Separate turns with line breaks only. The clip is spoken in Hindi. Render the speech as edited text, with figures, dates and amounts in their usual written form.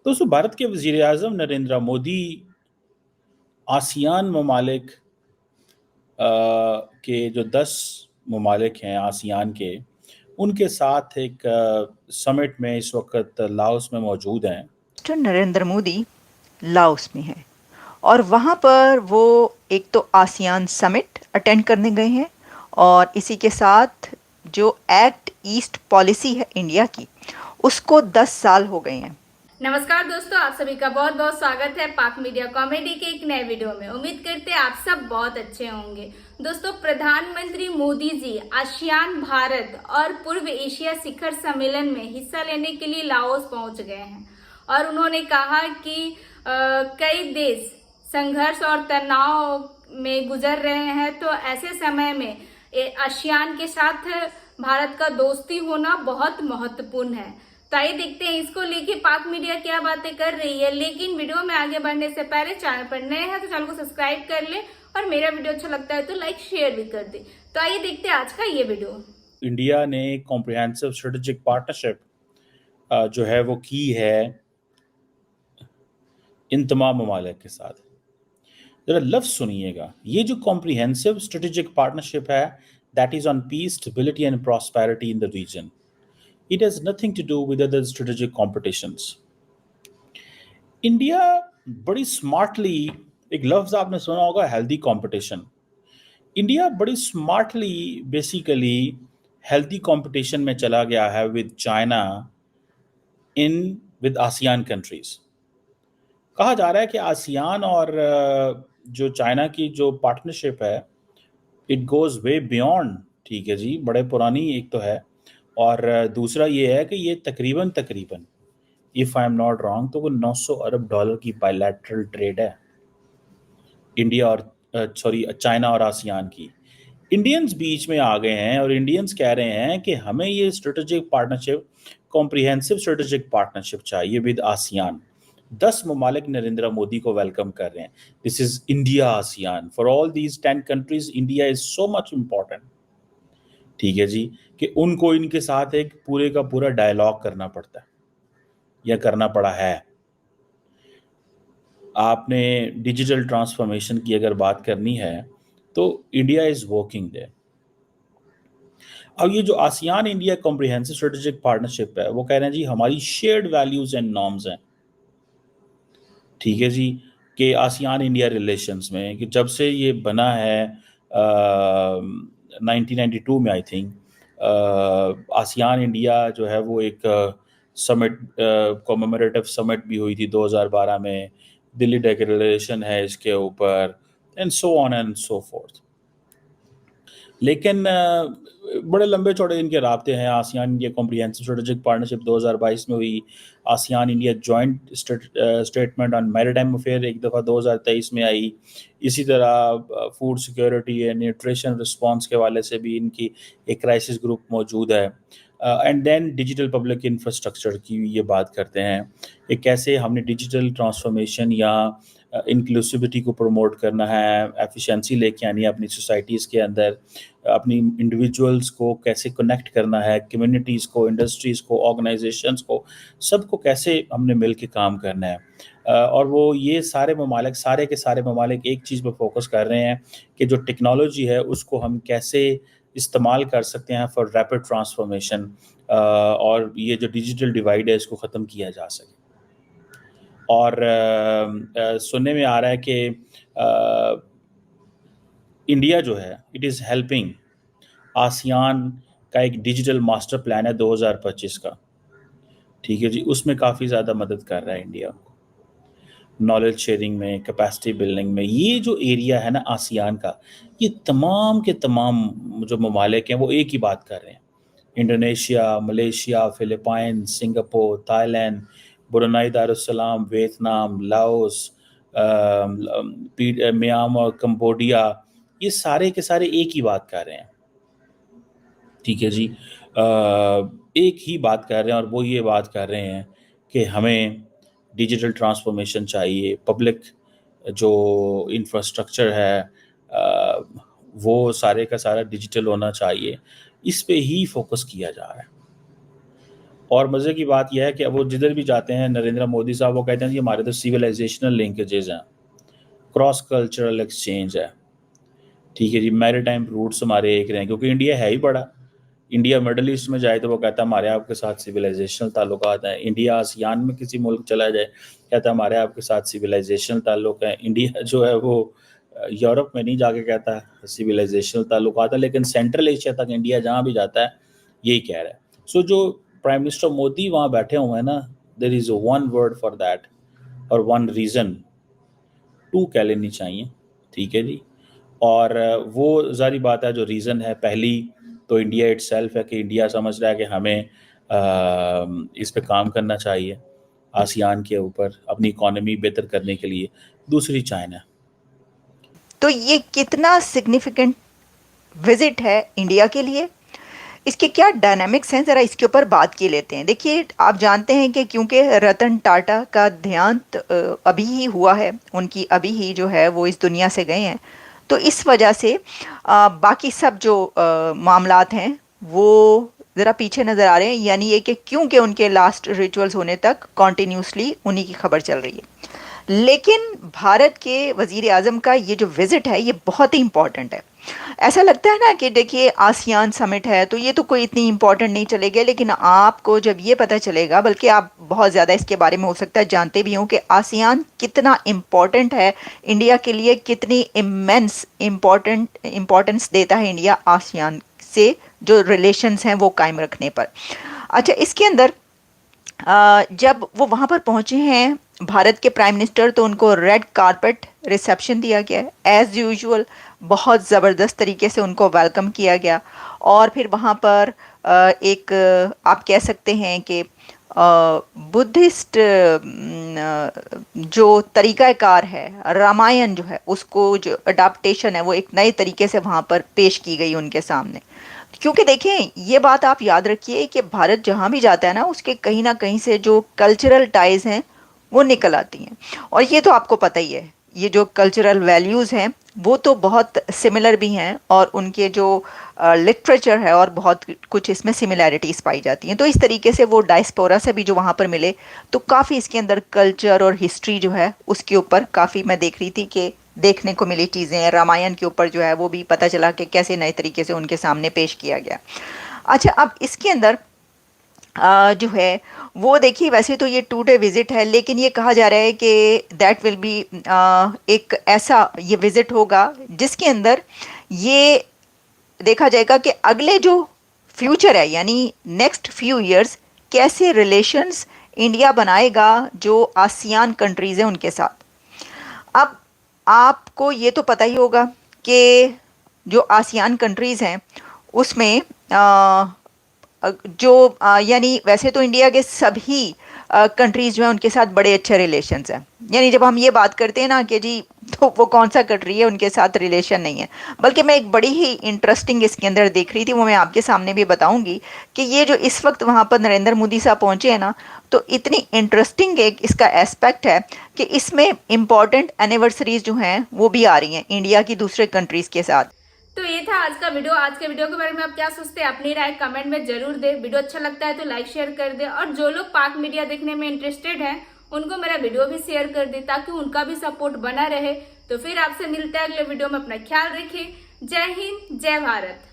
दोस्तों, भारत के वज़ीर आज़म नरेंद्र मोदी आसियान ममालिक के जो 10 ममालिक हैं आसियान के, उनके साथ एक समिट में इस वक्त लाओस में मौजूद हैं।
नरेंद्र मोदी लाओस में है और वहां पर वो एक तो आसियान समिट अटेंड करने गए हैं और इसी के साथ जो एक्ट ईस्ट पॉलिसी है इंडिया की, उसको 10 साल हो गए हैं।
नमस्कार दोस्तों, आप सभी का बहुत बहुत स्वागत है पाक मीडिया कॉमेडी के एक नए वीडियो में। उम्मीद करते हैं आप सब बहुत अच्छे होंगे। दोस्तों, प्रधानमंत्री मोदी जी आसियान भारत और पूर्व एशिया शिखर सम्मेलन में हिस्सा लेने के लिए लाओस पहुंच गए हैं और उन्होंने कहा कि कई देश संघर्ष और तनाव में गुजर रहे हैं, तो ऐसे समय में आसियान के साथ भारत का दोस्ती होना बहुत महत्वपूर्ण है। तो आइए देखते हैं इसको लेके पाक मीडिया क्या बातें कर रही है। लेकिन वीडियो में आगे बढ़ने से पहले चैनल पर नए हैं तो चैनल को सब्सक्राइब कर ले और मेरा वीडियो अच्छा लगता है तो लाइक शेयर भी कर दे। तो आइए देखते हैं आज का ये वीडियो।
इंडिया ने कॉम्प्रिहेंसिव स्ट्रेटेजिक पार्टनरशिप जो है वो की है इन तमाम ममालिक के साथ। जरा लफ्ज सुनिएगा, ये जो कॉम्प्रिहेंसिव स्ट्रेटेजिक पार्टनरशिप है, that is on peace, stability and prosperity in the region. It has nothing to do with other strategic competitions. India बड़ी स्मार्टली, एक लफ्ज आपने सुना होगा, हेल्दी कंपटीशन। इंडिया बड़ी स्मार्टली बेसिकली हेल्दी कंपटीशन में चला गया है with China with ASEAN countries. कहा जा रहा है कि आसियान और जो चाइना की जो पार्टनरशिप है, इट गोज वे बियॉन्ड, ठीक है जी, बड़े पुरानी एक तो है, और दूसरा ये है कि ये तकरीबन if I am not wrong तो वो 900 अरब डॉलर की बायलैटरल ट्रेड है इंडिया और चाइना और आसियान की। इंडियंस बीच में आ गए हैं और इंडियंस कह रहे हैं कि हमें ये strategic partnership, comprehensive strategic partnership चाहिए विद आसियान। 10 ममालिक नरेंद्र मोदी को वेलकम कर रहे हैं। This is India ASEAN, for all these 10 countries India is so much important, ठीक है जी, कि उनको इनके साथ एक पूरे का पूरा डायलॉग करना पड़ता है या करना पड़ा है। आपने डिजिटल ट्रांसफॉर्मेशन की अगर बात करनी है तो इंडिया इज वर्किंग देयर। अब ये जो ASEAN India comprehensive strategic partnership है, वो कह रहे हैं जी हमारी शेयर्ड वैल्यूज एंड नॉर्म्स हैं, ठीक है जी, कि आसियान इंडिया रिलेशंस में कि जब से ये बना है 1992 में आई थिंक, आसियान इंडिया जो है वो एक समिट, कॉमेमोरेटिव समिट भी हुई थी 2012 में, दिल्ली डिक्लेरेशन है इसके ऊपर, and so on and so fourth. लेकिन बड़े लंबे चौड़े इनके राब्ते हैं। ASEAN India comprehensive strategic partnership 2022 में हुई, ASEAN India joint statement on maritime affair एक दफ़ा 2023 में आई। इसी तरह food security and nutrition response के वाले से भी इनकी एक क्राइसिस ग्रुप मौजूद है। And then digital public infrastructure की ये बात करते हैं कि कैसे हमने डिजिटल ट्रांसफॉर्मेशन या इंक्लूसिविटी को प्रमोट करना है, एफिशिएंसी लेके आनी है अपनी सोसाइटीज़ के अंदर, अपनी इंडिविजुअल्स को कैसे कनेक्ट करना है, कम्युनिटीज़ को, इंडस्ट्रीज़ को, ऑर्गेनाइजेशंस को, सबको कैसे हमने मिल के काम करना है। और वो ये सारे के सारे ममालिक एक चीज़ पर फोकस कर रहे हैं कि जो टेक्नोलॉजी है उसको हम कैसे इस्तेमाल कर सकते हैं फॉर रैपिड ट्रांसफॉर्मेशन, और ये जो डिजिटल डिवाइड है इसको ख़त्म किया जा सके। और सुनने में आ रहा है कि इंडिया जो है इट इज़ हेल्पिंग आसियान का एक डिजिटल मास्टर प्लान है 2025 का, ठीक है जी, उसमें काफ़ी ज़्यादा मदद कर रहा है इंडिया नॉलेज शेयरिंग में, कैपेसिटी बिल्डिंग में। ये जो एरिया है ना आसियान का, ये तमाम के तमाम जो ममालिक हैं वो एक ही बात कर रहे हैं। Indonesia, Malaysia, Philippine, Singapore, Thailand, Brunei Darussalam, Vietnam, Laos, Myanmar, Cambodia, ये सारे के सारे एक ही बात कर रहे हैं, ठीक है जी, एक ही बात कर रहे हैं, और वो ये बात कर रहे हैं कि हमें डिजिटल ट्रांसफॉर्मेशन चाहिए, पब्लिक जो इंफ्रास्ट्रक्चर है वो सारे का सारा डिजिटल होना चाहिए। इस पे ही फोकस किया जा रहा है। और मज़े की बात यह है कि वो जिधर भी जाते हैं नरेंद्र मोदी साहब, वो कहते हैं कि हमारे तो सिविलाइजेशनल लिंकेजेस हैं, क्रॉस कल्चरल एक्सचेंज है, ठीक है जी, मैरीटाइम रूट्स हमारे एक रहे हैं, क्योंकि इंडिया है ही बड़ा। इंडिया मिडल ईस्ट में जाए तो वो कहता है हमारे आपके साथ सिविलाइजेशनल ताल्लुकात हैं। इंडिया आसियान में किसी मुल्क चला जाए, कहता है हमारे आपके साथ सिविलाइजेशनल ताल्लुक हैं। इंडिया जो है वो यूरोप में नहीं जाके कहता है सिविलाइजेशनल ताल्लुकात है, लेकिन सेंट्रल एशिया तक इंडिया जहाँ भी जाता है यही कह रहा है। सो जो प्राइम मिनिस्टर मोदी वहाँ बैठे हुए हैं ना, there is one word for that और वन रीज़न, टू कह लेनी चाहिए, ठीक है जी। और वो ज़ाहिर बात है, जो रीज़न है पहली तो इंडिया इटसेल्फ है कि इंडिया समझ रहा है कि हमें इस पे काम करना चाहिए आसियान के ऊपर अपनी इकॉनमी बेहतर करने के लिए। दूसरी चाइना।
तो ये कितना सिग्निफिकेंट विजिट है इंडिया के लिए, इसके क्या डायनामिक्स हैं, ज़रा इसके ऊपर बात की लेते हैं। देखिए, आप जानते हैं कि क्योंकि रतन टाटा का देहांत अभी ही हुआ है, उनकी अभी ही जो है वो इस दुनिया से गए हैं, तो इस वजह से बाकी सब जो मामलात हैं वो ज़रा पीछे नज़र आ रहे हैं। यानी ये कि क्योंकि उनके लास्ट रिचुअल्स होने तक कॉन्टीन्यूसली उन्हीं की खबर चल रही है। लेकिन भारत के वज़ीर आज़म का ये जो विज़िट है ये बहुत ही इम्पॉर्टेंट है। ऐसा लगता है ना कि देखिए आसियान समिट है तो ये तो कोई इतनी इम्पोर्टेंट नहीं चलेगी, लेकिन आपको जब ये पता चलेगा, बल्कि आप बहुत ज़्यादा इसके बारे में हो सकता है जानते भी हों कि आसियान कितना इम्पोर्टेंट है इंडिया के लिए, कितनी इमेंस इम्पोर्टेंस देता है इंडिया आसियान से जो रिलेशंस हैं वो कायम रखने पर। अच्छा, इसके अंदर जब वो वहाँ पर पहुँचे हैं भारत के प्राइम मिनिस्टर, तो उनको रेड कारपेट रिसेप्शन दिया गया है एज़ यूजुअल, बहुत ज़बरदस्त तरीके से उनको वेलकम किया गया। और फिर वहाँ पर एक आप कह सकते हैं कि बुद्धिस्ट जो तरीक़ाकार है, रामायण जो है उसको जो अडाप्टेशन है वो एक नए तरीके से वहाँ पर पेश की गई उनके सामने। क्योंकि देखें, ये बात आप याद रखिए कि भारत जहाँ भी जाता है ना, उसके कहीं ना कहीं से जो कल्चरल टाइज़ हैं वो निकल आती हैं। और ये तो आपको पता ही है, ये जो कल्चरल वैल्यूज़ हैं वो तो बहुत सिमिलर भी हैं, और उनके जो लिटरेचर है और बहुत कुछ इसमें सिमिलैरिटीज़ पाई जाती हैं। तो इस तरीके से वो डायस्पोरा से भी जो वहाँ पर मिले, तो काफ़ी इसके अंदर कल्चर और हिस्ट्री जो है उसके ऊपर काफ़ी मैं देख रही थी कि देखने को मिली चीज़ें। रामायण के ऊपर जो है वो भी पता चला कि कैसे नए तरीके से उनके सामने पेश किया गया। अच्छा, अब इसके अंदर जो है वो देखिए, वैसे तो ये 2 डे विज़िट है, लेकिन ये कहा जा रहा है कि दैट विल बी एक ऐसा ये विज़िट होगा जिसके अंदर ये देखा जाएगा कि अगले जो फ्यूचर है, यानी नेक्स्ट फ्यू इयर्स, कैसे रिलेशंस इंडिया बनाएगा जो आसियान कंट्रीज़ हैं उनके साथ। अब आपको ये तो पता ही होगा कि जो आसियान कंट्रीज़ हैं उसमें यानी वैसे तो इंडिया के सभी कंट्रीज़ जो हैं उनके साथ बड़े अच्छे रिलेशंस हैं। यानी जब हम ये बात करते हैं ना कि जी तो वो कौन सा कंट्री है उनके साथ रिलेशन नहीं है, बल्कि मैं एक बड़ी ही इंटरेस्टिंग इसके अंदर देख रही थी, वो मैं आपके सामने भी बताऊंगी कि ये जो इस वक्त वहाँ पर नरेंद्र मोदी साहब पहुँचे हैं ना, तो इतनी इंटरेस्टिंग एक इसका एस्पेक्ट है कि इसमें इम्पॉर्टेंट एनिवर्सरीज जो हैं वो भी आ रही हैं इंडिया की दूसरे कंट्रीज़ के साथ।
तो ये था आज का वीडियो। आज के वीडियो के बारे में आप क्या सोचते हैं, अपनी राय कमेंट में जरूर दे। वीडियो अच्छा लगता है तो लाइक शेयर कर दे, और जो लोग पाक मीडिया देखने में इंटरेस्टेड हैं उनको मेरा वीडियो भी शेयर कर दे ताकि उनका भी सपोर्ट बना रहे। तो फिर आपसे मिलते हैं अगले वीडियो में। अपना ख्याल रखिए। जय हिंद, जय भारत।